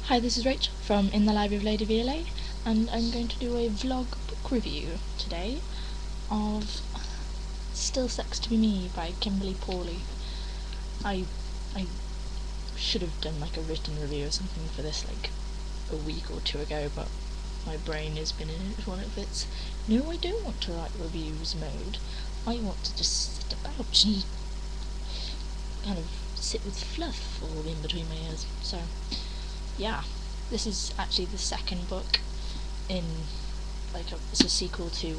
Hi, this is Rachel from In the Library of Lady VLA, and I'm going to do a vlog book review today of Still Sex to Be Me by Kimberly Pawley. I should have done like a written review or something for this like a week or two ago, but my brain has been in it one of its no, I don't want to write reviews mode. I want to just sit about and kind of sit with fluff all in between my ears. So yeah, this is actually the second book in it's a sequel to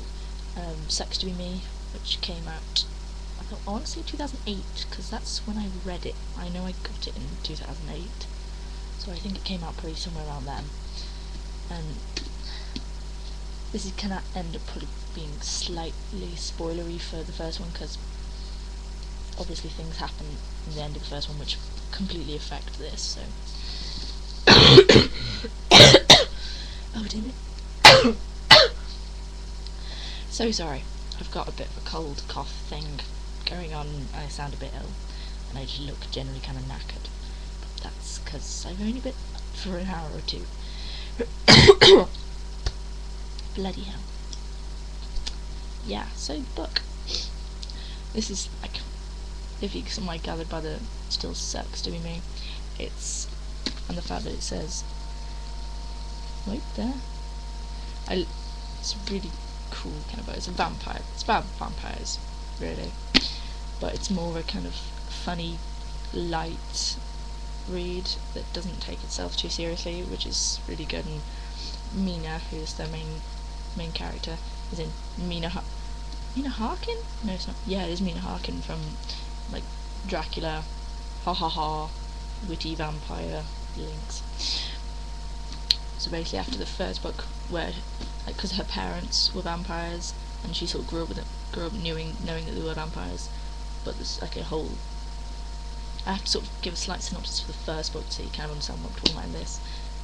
Sex to Be Me, which came out I want to say 2008, because that's when I read it. I know I got it in 2008, so I think it came out probably somewhere around then. And this is gonna end up probably being slightly spoilery for the first one, because obviously things happen in the end of the first one which completely affect this, so oh damn it. So sorry, I've got a bit of a cold cough thing going on and I sound a bit ill and I just look generally kind of knackered, but that's because I've only been up for an hour or two. Bloody hell. Yeah, so the book, this is like, if you might gathered by the Still Sex to Be Me, it's, and the fact that it says right there, it's really cool kind of book. It's a vampire, it's about vampires really, but it's more of a kind of funny, light read that doesn't take itself too seriously, which is really good. And Mina, who's the main character, is in Mina Harkin? No, it's not. Yeah, it is Mina Harkin from like Dracula, ha ha ha, witty vampire links. So basically, after the first book, where because her parents were vampires, and she sort of grew up knowing that they were vampires, but there's like a whole. I have to sort of give a slight synopsis for the first book so you kind of understand what I'm talking about in this.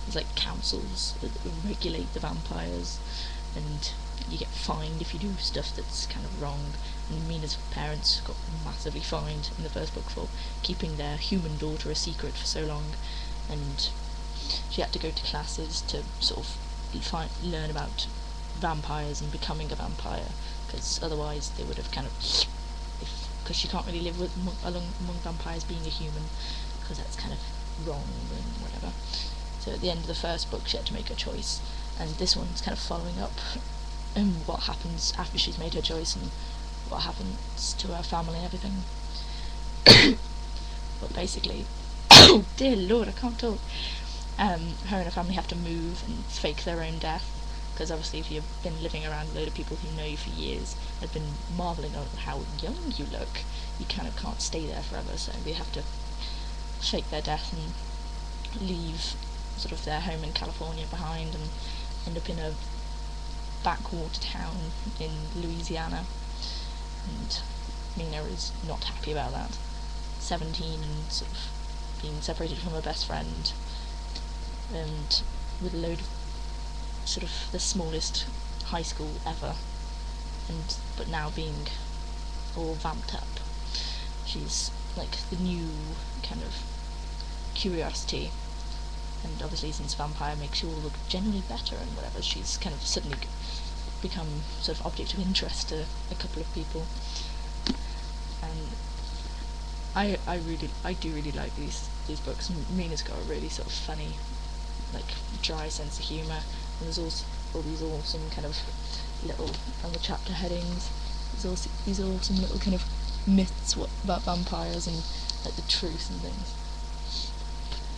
There's like councils that regulate the vampires, and you get fined if you do stuff that's kind of wrong. And Mina's parents got massively fined in the first book for keeping their human daughter a secret for so long, and she had to go to classes to sort of learn about vampires and becoming a vampire, because otherwise they would have kind of, because she can't really live among vampires being a human, because that's kind of wrong and whatever. So at the end of the first book she had to make her choice, and this one's kind of following up what happens after she's made her choice and what happens to her family and everything. But basically, oh dear lord, I can't talk. Her and her family have to move and fake their own death, because obviously if you've been living around a load of people who know you for years, have been marvelling on how young you look, you kind of can't stay there forever, so they have to fake their death and leave sort of their home in California behind and end up in a backwater town in Louisiana. And Mina is not happy about that. 17 and sort of being separated from her best friend, and with a load of sort of the smallest high school ever, but now being all vamped up. She's like the new kind of curiosity, and obviously since vampire makes you all look generally better and whatever, she's kind of suddenly become sort of object of interest to a couple of people. And I do really like these books. Mina's got a really sort of funny, like dry sense of humour, and there's also all these awesome kind of little, on the chapter headings, there's also these awesome little kind of myths about vampires and like the truth and things,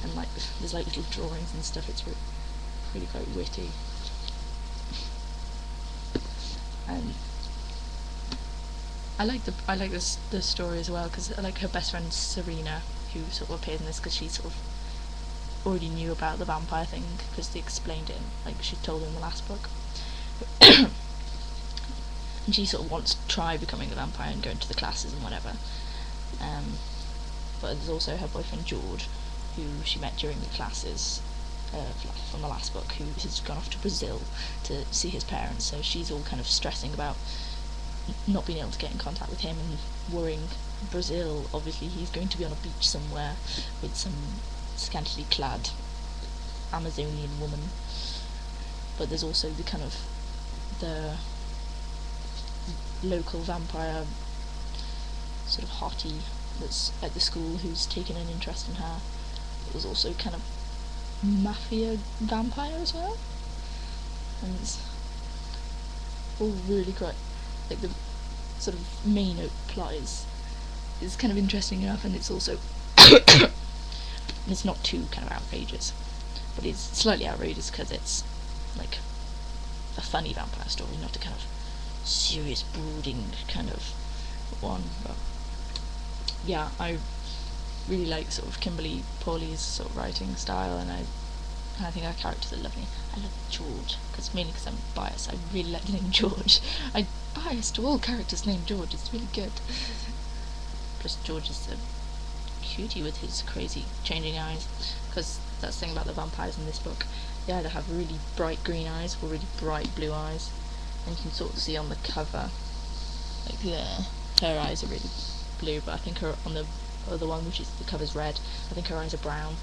and like there's like little drawings and stuff. It's really quite witty. And I like the story as well, because I like her best friend Serena, who sort of appeared in this, because she sort of already knew about the vampire thing, because they explained it, like she told her in the last book. And she sort of wants to try becoming a vampire and going to the classes and whatever. But there's also her boyfriend George, who she met during the classes from the last book, who has gone off to Brazil to see his parents, so she's all kind of stressing about not being able to get in contact with him and worrying. Brazil, obviously he's going to be on a beach somewhere with some scantily clad Amazonian woman, but there's also the kind of the local vampire sort of hottie that's at the school who's taken an interest in her. There's also kind of mafia vampire as well, and it's all really great. Like the sort of main plot is kind of interesting enough, and it's also it's not too kind of outrageous, but it's slightly outrageous because it's like a funny vampire story, not a kind of serious brooding kind of one. But yeah, I really like sort of Kimberly Pauly's sort of writing style, and I think her characters are lovely. I love George, mainly because I'm biased. I really like the name George. I'm biased to all characters named George. It's really good. Plus George is a cutie with his crazy changing eyes, because that's the thing about the vampires in this book. They either have really bright green eyes or really bright blue eyes, and you can sort of see on the cover, like there, her eyes are really blue, but I think her on the other one, which is the cover's red, I think her eyes are brown.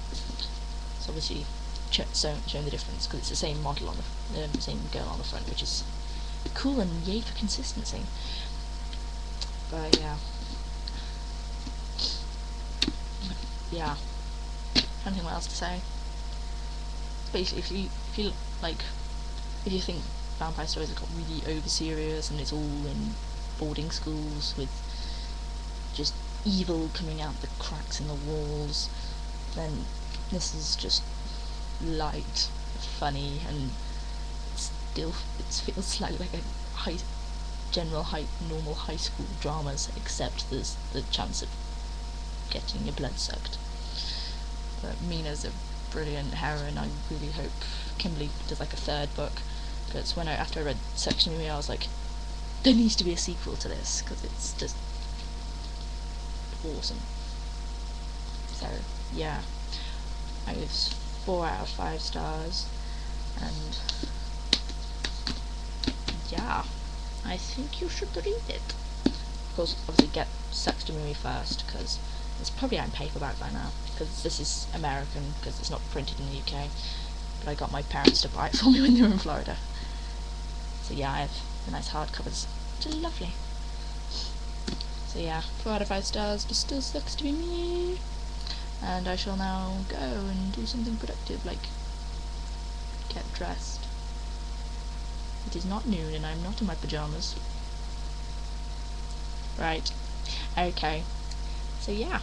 So obviously showing the difference, because it's the same model on the same girl on the front, which is cool, and yay for consistency. But yeah, I don't think what else to say. Basically, if you think vampire stories have got really over serious and it's all in boarding schools with just evil coming out the cracks in the walls, then this is just light, funny, and still it feels slightly like a normal high school dramas, except there's the chance of getting your blood sucked. But Mina's a brilliant heroine. I really hope Kimberly does like a third book, because after I read Section of Me, I was like, there needs to be a sequel to this, because it's just awesome. So yeah, I give 4 out of 5 stars, and yeah, I think you should read it. Of course, obviously get Sex to Me first, because it's probably out in paperback by now, because this is American, because it's not printed in the UK, but I got my parents to buy it for me when they were in Florida. So yeah, I have the nice hardcovers, which are lovely. So yeah, 4 out of 5 stars to Still Sucks to Be Me. And I shall now go and do something productive, like get dressed. It is not noon and I'm not in my pyjamas. Right, okay, so yeah.